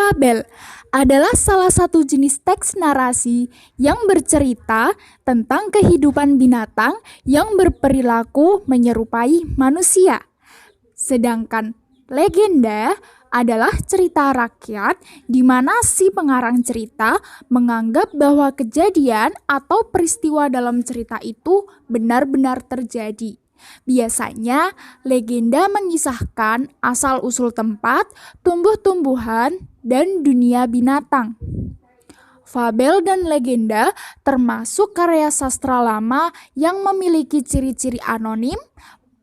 Fabel adalah salah satu jenis teks narasi yang bercerita tentang kehidupan binatang yang berperilaku menyerupai manusia. Sedangkan legenda adalah cerita rakyat di mana si pengarang cerita menganggap bahwa kejadian atau peristiwa dalam cerita itu benar-benar terjadi. Biasanya, legenda mengisahkan asal-usul tempat, tumbuh-tumbuhan, dan dunia binatang. Fabel dan legenda termasuk karya sastra lama yang memiliki ciri-ciri anonim,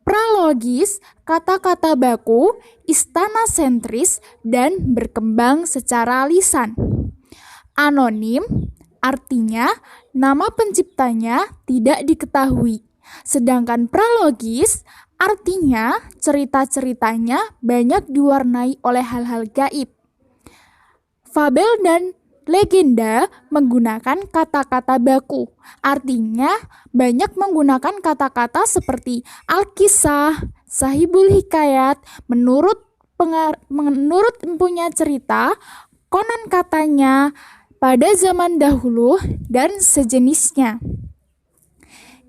pralogis, kata-kata baku, istana sentris, dan berkembang secara lisan. Anonim artinya nama penciptanya tidak diketahui. Sedangkan pralogis artinya cerita-ceritanya banyak diwarnai oleh hal-hal gaib. Fabel dan legenda menggunakan kata-kata baku, artinya banyak menggunakan kata-kata seperti Alkisah, Sahibul Hikayat, menurut empunya cerita, konon katanya, pada zaman dahulu, dan sejenisnya.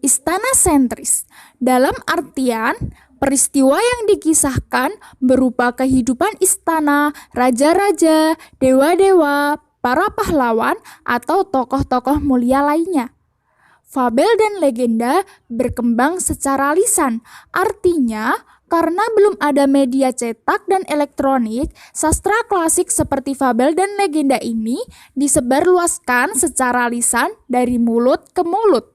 Istana sentris dalam artian peristiwa yang dikisahkan berupa kehidupan istana, raja-raja, dewa-dewa, para pahlawan, atau tokoh-tokoh mulia lainnya. Fabel dan legenda berkembang secara lisan, artinya karena belum ada media cetak dan elektronik, sastra klasik seperti fabel dan legenda ini disebarluaskan secara lisan dari mulut ke mulut.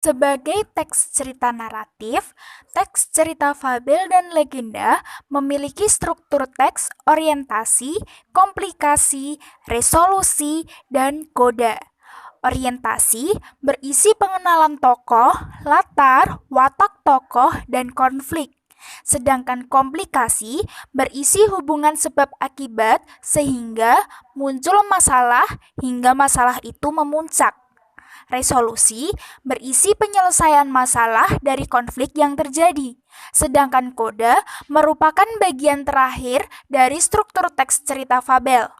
Sebagai teks cerita naratif, teks cerita fabel dan legenda memiliki struktur teks, orientasi, komplikasi, resolusi, dan koda. Orientasi berisi pengenalan tokoh, latar, watak tokoh, dan konflik. Sedangkan komplikasi berisi hubungan sebab akibat sehingga muncul masalah hingga masalah itu memuncak. Resolusi berisi penyelesaian masalah dari konflik yang terjadi. Sedangkan koda merupakan bagian terakhir dari struktur teks cerita fabel.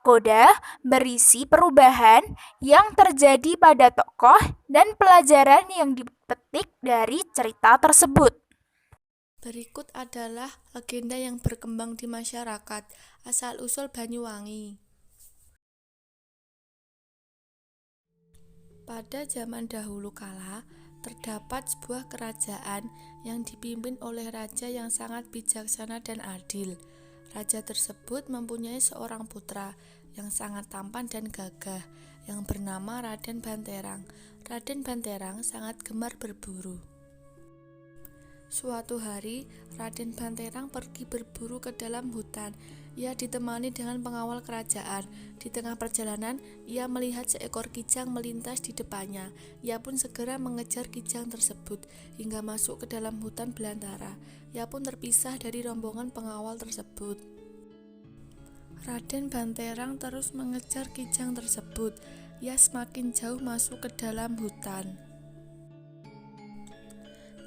Koda berisi perubahan yang terjadi pada tokoh dan pelajaran yang dipetik dari cerita tersebut. Berikut adalah legenda yang berkembang di masyarakat, asal-usul Banyuwangi. Pada zaman dahulu kala, terdapat sebuah kerajaan yang dipimpin oleh raja yang sangat bijaksana dan adil. Raja tersebut mempunyai seorang putra yang sangat tampan dan gagah, yang bernama Raden Banterang. Raden Banterang sangat gemar berburu. Suatu hari, Raden Banterang pergi berburu ke dalam hutan. Ia ditemani dengan pengawal kerajaan. Di tengah perjalanan, ia melihat seekor kijang melintas di depannya. Ia pun segera mengejar kijang tersebut hingga masuk ke dalam hutan belantara. Ia pun terpisah dari rombongan pengawal tersebut. Raden Banterang terus mengejar kijang tersebut. Ia semakin jauh masuk ke dalam hutan.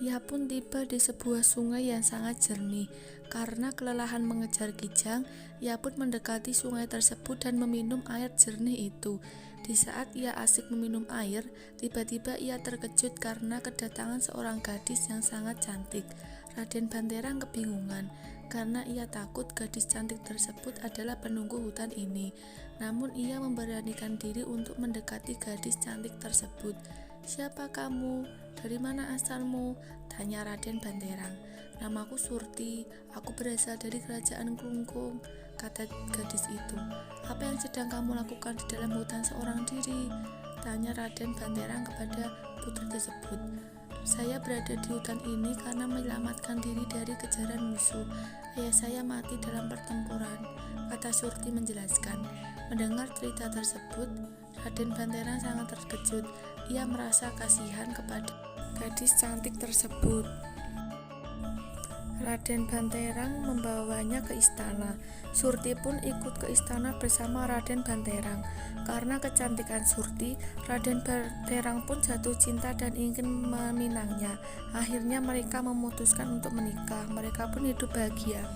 Ia pun tiba di sebuah sungai yang sangat jernih. Karena kelelahan mengejar kijang, ia pun mendekati sungai tersebut dan meminum air jernih itu. Di saat ia asik meminum air, tiba-tiba ia terkejut karena kedatangan seorang gadis yang sangat cantik. Raden Banterang kebingungan karena ia takut gadis cantik tersebut adalah penunggu hutan ini. Namun ia memberanikan diri untuk mendekati gadis cantik tersebut. "Siapa kamu? Dari mana asalmu?" tanya Raden Banterang. "Namaku Surti, aku berasal dari kerajaan Klungkung," kata gadis itu. "Apa yang sedang kamu lakukan di dalam hutan seorang diri?" tanya Raden Banterang kepada putri tersebut. "Saya berada di hutan ini karena menyelamatkan diri dari kejaran musuh. Ayah saya mati dalam pertempuran," kata Surti menjelaskan. Mendengar cerita tersebut, Raden Banterang sangat terkejut. Ia merasa kasihan kepada gadis cantik tersebut. Raden Banterang membawanya ke istana. Surti pun ikut ke istana bersama Raden Banterang. Karena kecantikan Surti, Raden Banterang pun jatuh cinta dan ingin meminangnya. Akhirnya mereka memutuskan untuk menikah. Mereka pun hidup bahagia.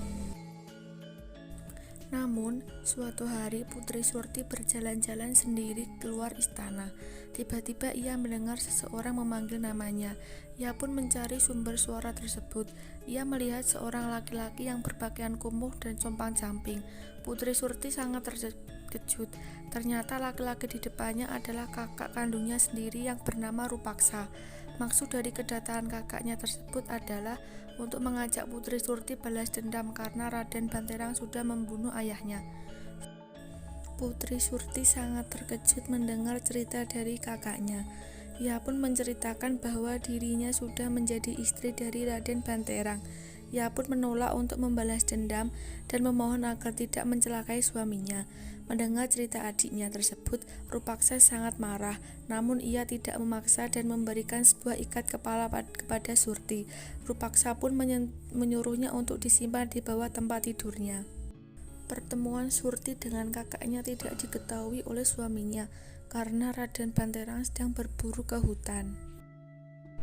Namun, suatu hari Putri Surti berjalan-jalan sendiri keluar istana. Tiba-tiba ia mendengar seseorang memanggil namanya. Ia pun mencari sumber suara tersebut. Ia melihat seorang laki-laki yang berpakaian kumuh dan compang-camping. Putri Surti sangat terkejut. Ternyata laki-laki di depannya adalah kakak kandungnya sendiri yang bernama Rupaksa. Maksud dari kedatangan kakaknya tersebut adalah untuk mengajak Putri Surti balas dendam karena Raden Banterang sudah membunuh ayahnya. Putri Surti sangat terkejut mendengar cerita dari kakaknya. Ia pun menceritakan bahwa dirinya sudah menjadi istri dari Raden Banterang. Ia pun menolak untuk membalas dendam dan memohon agar tidak mencelakai suaminya. Mendengar cerita adiknya tersebut, Rupaksa sangat marah, namun ia tidak memaksa dan memberikan sebuah ikat kepala kepada Surti. Rupaksa pun menyuruhnya untuk disimpan di bawah tempat tidurnya. Pertemuan Surti dengan kakaknya tidak diketahui oleh suaminya karena Raden Banterang sedang berburu ke hutan.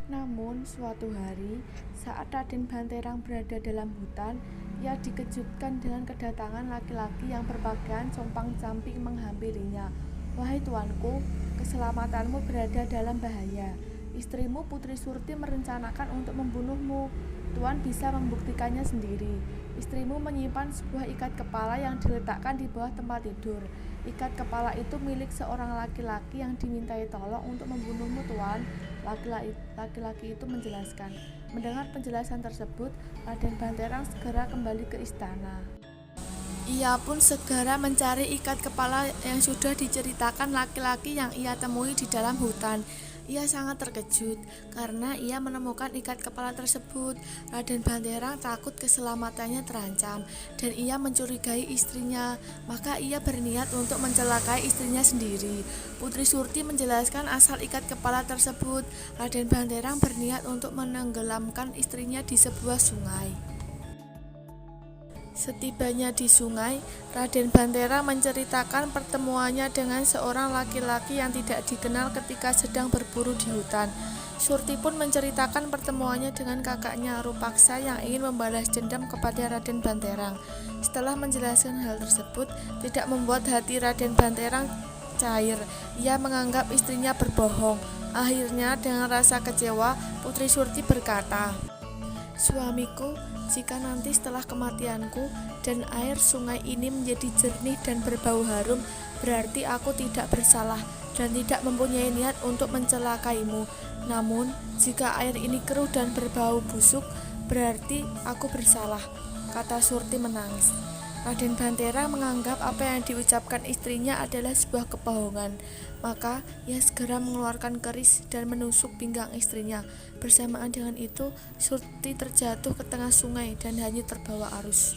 Namun suatu hari, saat Raden Banterang berada dalam hutan, ia dikejutkan dengan kedatangan laki-laki yang berpakaian compang-camping menghampirinya. "Wahai tuanku, keselamatanmu berada dalam bahaya. Istrimu Putri Surti merencanakan untuk membunuhmu. Tuan bisa membuktikannya sendiri. Istrimu menyimpan sebuah ikat kepala yang diletakkan di bawah tempat tidur. Ikat kepala itu milik seorang laki-laki yang dimintai tolong untuk membunuhmu, Tuan." Laki-laki itu menjelaskan. Mendengar penjelasan tersebut, Raden Banterang segera kembali ke istana. Ia pun segera mencari ikat kepala yang sudah diceritakan laki-laki yang ia temui di dalam hutan. Ia sangat terkejut karena ia menemukan ikat kepala tersebut. Raden Banterang takut keselamatannya terancam dan ia mencurigai istrinya. Maka ia berniat untuk mencelakai istrinya sendiri. Putri Surti menjelaskan asal ikat kepala tersebut. Raden Banterang berniat untuk menenggelamkan istrinya di sebuah sungai. Setibanya di sungai, Raden Banterang menceritakan pertemuannya dengan seorang laki-laki yang tidak dikenal ketika sedang berburu di hutan. Surti pun menceritakan pertemuannya dengan kakaknya Rupaksa yang ingin membalas dendam kepada Raden Banterang. Setelah menjelaskan hal tersebut, tidak membuat hati Raden Banterang cair. Ia menganggap istrinya berbohong. Akhirnya dengan rasa kecewa, Putri Surti berkata, "Suamiku, jika nanti setelah kematianku dan air sungai ini menjadi jernih dan berbau harum, berarti aku tidak bersalah dan tidak mempunyai niat untuk mencelakaimu. Namun, jika air ini keruh dan berbau busuk, berarti aku bersalah," kata Surti menangis. Raden Banterang menganggap apa yang diucapkan istrinya adalah sebuah kebohongan. Maka ia segera mengeluarkan keris dan menusuk pinggang istrinya. Bersamaan dengan itu, Surti terjatuh ke tengah sungai dan hanyut terbawa arus.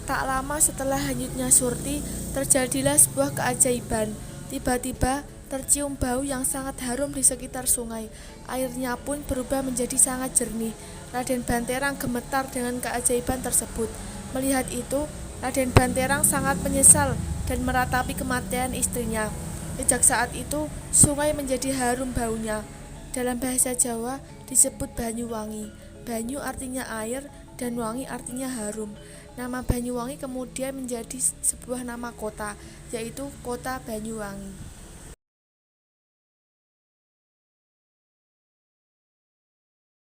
Tak lama setelah hanyutnya Surti, terjadilah sebuah keajaiban. Tiba-tiba tercium bau yang sangat harum di sekitar sungai. Airnya pun berubah menjadi sangat jernih. Raden Banterang gemetar dengan keajaiban tersebut. Melihat itu, Raden Banterang sangat menyesal dan meratapi kematian istrinya. Sejak saat itu, sungai menjadi harum baunya. Dalam bahasa Jawa disebut Banyuwangi. Banyu artinya air dan wangi artinya harum. Nama Banyuwangi kemudian menjadi sebuah nama kota, yaitu Kota Banyuwangi.